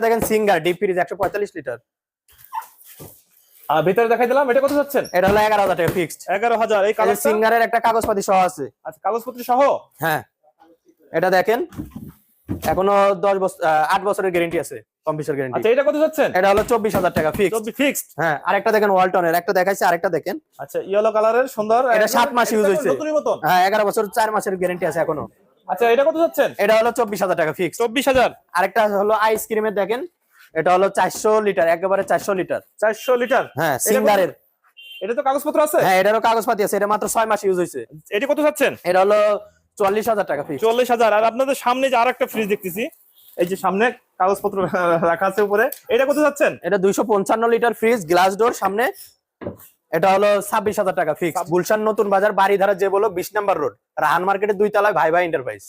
দেখেন singer deep fridge 145 litre. আর ভিতরে দেখাই দিলাম, এটা কত যাচ্ছেন? এটা হলো 11,000 টাকা ফিক্সড। 11,000। এই কালারটা সিঙ্গারের একটা কাগজপাতি সহ আছে। আচ্ছা, কাগজপত্র সহ। হ্যাঁ, এটা দেখেন এখনো 8 বছরের গ্যারান্টি আছে, কম্পিউটার গ্যারান্টি। আচ্ছা, এটা কত যাচ্ছেন? এটা হলো 24,000 টাকা ফিক্সড। ফিক্সড। হ্যাঁ, আরেকটা দেখেন ওয়ালটনের, একটা দেখাইছে আরেকটা দেখেন। আচ্ছা, ইয়েলো কালারের সুন্দর। এটা 7 মাস ইউজ হইছে। নতুনের মতন। হ্যাঁ, 11 বছর 4 মাসের গ্যারান্টি আছে এখনো। আচ্ছা, এটা কত যাচ্ছেন? এটা হলো 24,000 টাকা ফিক্সড। 24,000। আরেকটা হলো আইসক্রিমের দেখেন, এটা হলো 400 লিটার, একেবারে 400 লিটার। 400 লিটার। হ্যাঁ, সিঙ্গারের। এটা তো কাগজপত্র আছে? হ্যাঁ, এটারও কাগজপাতি আছে, এটা মাত্র 6 মাস ইউজ হইছে। এটা কত যাচ্ছেন? এটা হলো 40,000 টাকা ফিক্সড। 40,000। আর আপনাদের সামনে যে আরেকটা ফ্রিজ দেখতেছি, এই যে সামনে কাগজপত্র রাখা আছে উপরে, এটা কত যাচ্ছেন? এটা 255 লিটার ফ্রিজ, গ্লাস ডোর সামনে। এটা হলো 26,000 টাকা ফিক্সড। গুলশান নতুন বাজার, বাড়িধারা যে বলো 20 নম্বর রোড, রাহান মার্কেটের 2 তলায় ভাই ভাই এন্টারপ্রাইজ।